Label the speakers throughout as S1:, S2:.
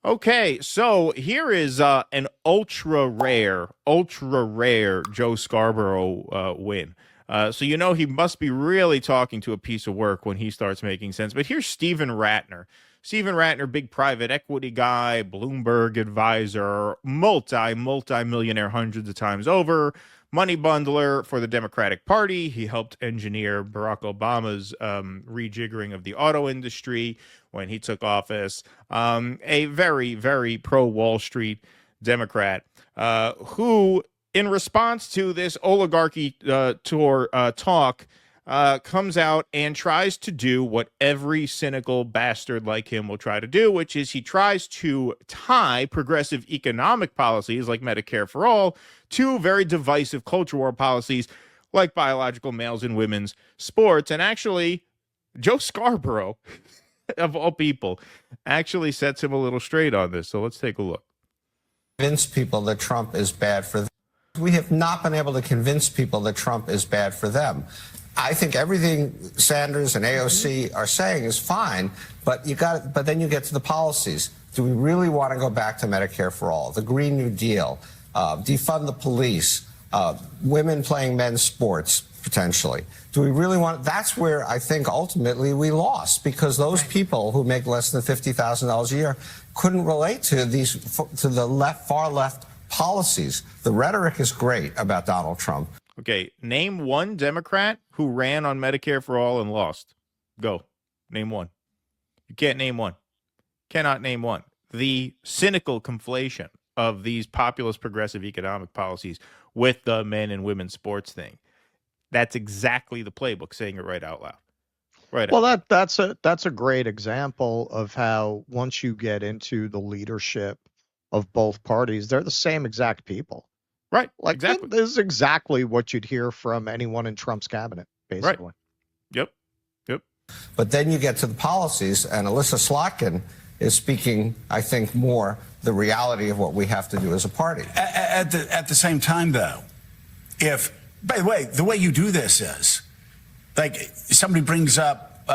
S1: Okay, so here is an ultra rare Joe Scarborough win. So you know he must be really talking to a piece of work when he starts making sense. But here's Stephen Ratner. Stephen Ratner, big private equity guy, Bloomberg advisor, multi-millionaire hundreds of times over, money bundler for the Democratic Party. He helped engineer Barack Obama's rejiggering of the auto industry when he took office. A very, very pro-Wall Street Democrat who, in response to this oligarchy tour talk, comes out and tries to do what every cynical bastard like him will try to do, which is he tries to tie progressive economic policies like Medicare for all to very divisive culture war policies like biological males and women's sports. And actually, Joe Scarborough, of all people, actually sets him a little straight on this. So let's take a look.
S2: Convince people that Trump is bad for them. We have not been able to convince people that Trump is bad for them. I think everything Sanders and AOC are saying is fine, but then you get to the policies. Do we really want to go back to Medicare for all, the Green New Deal, defund the police, women playing men's sports, potentially? Do we really want? That's where I think ultimately we lost, because those people who make less than $50,000 a year couldn't relate to the far left policies. The rhetoric is great about Donald Trump.
S1: Okay, name one Democrat who ran on Medicare for all and lost. Go. Name one. You can't name one. Cannot name one. The cynical conflation of these populist progressive economic policies with the men and women sports thing. That's exactly the playbook, saying it right out loud. Right.
S3: Well, that's a great example of how once you get into the leadership of both parties, they're the same exact people.
S1: Right.
S3: Like,
S1: exactly.
S3: This is exactly what you'd hear from anyone in Trump's cabinet, basically.
S1: Right. Yep.
S2: But then you get to the policies, and Alyssa Slotkin is speaking, I think, more the reality of what we have to do as a party.
S4: At the same time, though, if, by the way you do this is, like, somebody brings up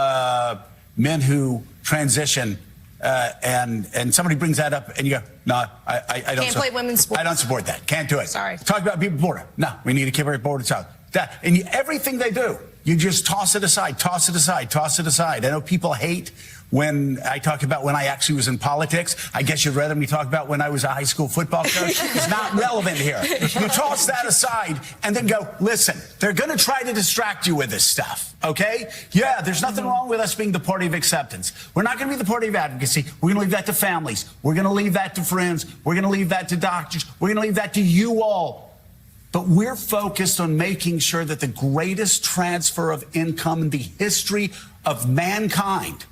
S4: men who transition, and somebody brings that up, and you go, no, I don't.
S5: Can't play women's sports.
S4: I don't support that. Can't do it.
S5: Sorry.
S4: Talk about people border. No, we need to keep our border south. Everything they do, you just toss it aside, toss it aside, toss it aside. I know people hate when I talk about when I actually was in politics. I guess you'd rather me talk about when I was a high school football coach. It's not relevant here. You toss that aside and then go, listen, they're going to try to distract you with this stuff, okay? Yeah, there's nothing wrong with us being the party of acceptance. We're not going to be the party of advocacy. We're going to leave that to families. We're going to leave that to friends. We're going to leave that to doctors. We're going to leave that to you all. But we're focused on making sure that the greatest transfer of income in the history of mankind,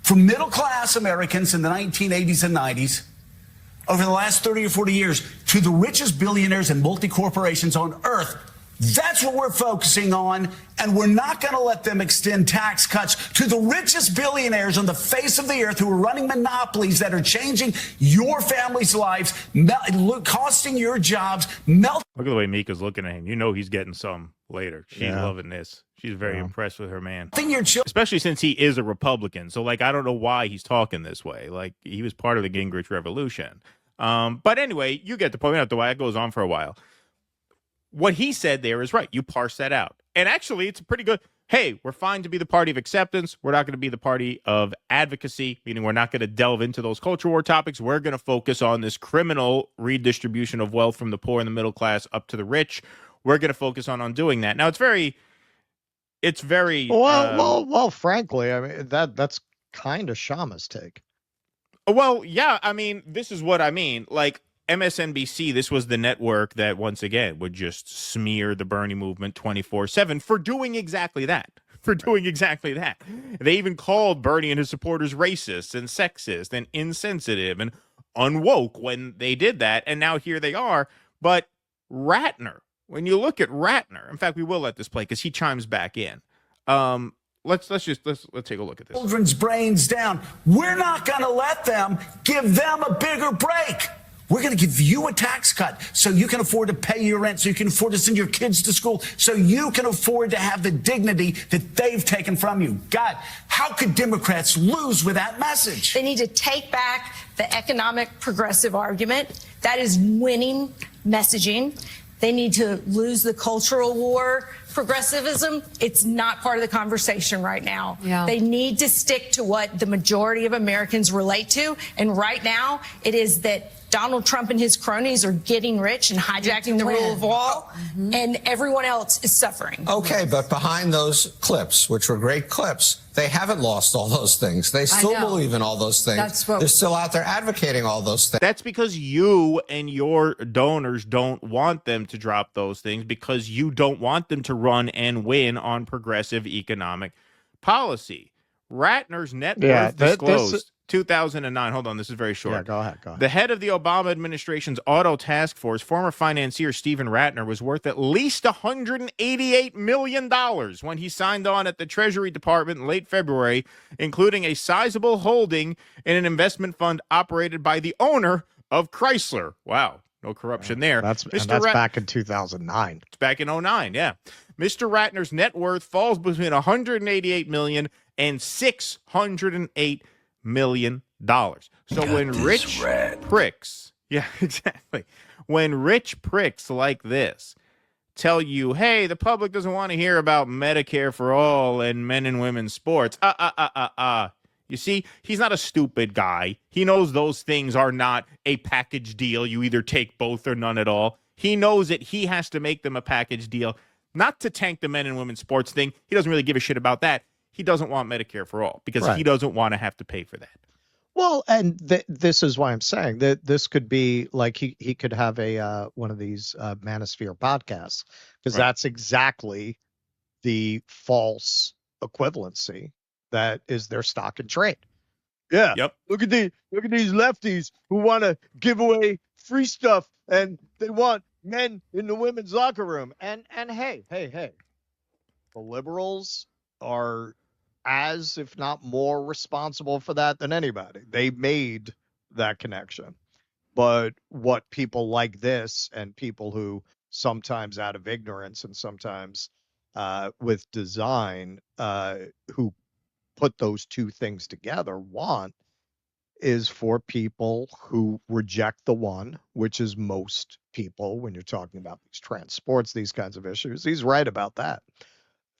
S4: from middle-class Americans in the 1980s and 90s, over the last 30 or 40 years, to the richest billionaires and multi-corporations on earth, that's what we're focusing on, and we're not going to let them extend tax cuts to the richest billionaires on the face of the earth who are running monopolies that are changing your family's lives, costing your jobs. Look
S1: at the way Mika's looking at him. You know he's getting some later. She's loving this. She's very impressed with her man. Especially since he is a Republican. So, like, I don't know why he's talking this way. Like, he was part of the Gingrich Revolution. But anyway, you get the point. The way it goes on for a while. What he said there is right. You parse that out. And actually, it's a pretty good, hey, we're fine to be the party of acceptance. We're not going to be the party of advocacy, meaning we're not going to delve into those culture war topics. We're going to focus on this criminal redistribution of wealth from the poor and the middle class up to the rich. We're going to focus on doing that. Now, it's very
S3: well, frankly, I mean, that's kind of Shama's take.
S1: Well, yeah, I mean, this is what I mean. Like, MSNBC, this was the network that, once again, would just smear the Bernie movement 24/7 for doing exactly that. They even called Bernie and his supporters racist and sexist and insensitive and unwoke when they did that. And now here they are. But Ratner, when you look at Ratner, in fact, we will let this play because he chimes back in. Let's take a look at this.
S4: Children's brains down. We're not going to let them give them a bigger break. We're going to give you a tax cut so you can afford to pay your rent, so you can afford to send your kids to school, so you can afford to have the dignity that they've taken from you. God, how could Democrats lose with that message?
S5: They need to take back the economic progressive argument. That is winning messaging. They need to lose the cultural war. Progressivism, it's not part of the conversation right now.
S6: Yeah.
S5: They need to stick to what the majority of Americans relate to. And right now, it is that Donald Trump and his cronies are getting rich and hijacking the rule of law, and everyone else is suffering.
S2: Okay, but behind those clips, which were great clips, they haven't lost all those things. They still believe in all those things. They're still out there advocating all those things.
S1: That's because you and your donors don't want them to drop those things, because you don't want them to run and win on progressive economic policy. Ratner's net worth disclosed 2009. Hold on, this is very short.
S3: Yeah, go ahead.
S1: The head of the Obama administration's auto task force, former financier Stephen Ratner, was worth at least $188 million when he signed on at the Treasury Department in late February, including a sizable holding in an investment fund operated by the owner of Chrysler. Wow, no corruption there.
S3: That's back in 2009.
S1: It's back in 2009, yeah. Mr. Ratner's net worth falls between $188 million and $608 million. So when rich pricks, yeah, exactly. When rich pricks like this tell you, hey, the public doesn't want to hear about Medicare for all and men and women's sports. You see, he's not a stupid guy. He knows those things are not a package deal. You either take both or none at all. He knows that he has to make them a package deal, not to tank the men and women's sports thing. He doesn't really give a shit about that. He doesn't want Medicare for all because he doesn't want to have to pay for that.
S3: Well, and this is why I'm saying that this could be like he could have a one of these Manosphere podcasts, because that's exactly the false equivalency that is their stock and trade. Yeah.
S1: Yep.
S3: Look at these lefties who want to give away free stuff, and they want men in the women's locker room. And hey, the liberals are as, if not more, responsible for that than anybody. They made that connection. But what people like this, and people who sometimes out of ignorance and sometimes with design, who put those two things together, want is for people who reject the one, which is most people when you're talking about these trans sports, these kinds of issues. He's right about that.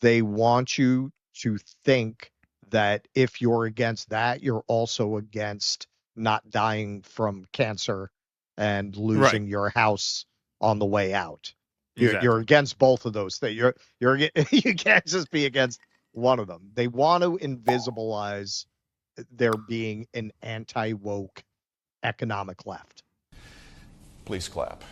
S3: They want you to think that if you're against that, you're also against not dying from cancer and losing your house on the way out. You're against both of those things. You can't just be against one of them. They want to invisibilize there being an anti-woke economic left.
S7: Please clap.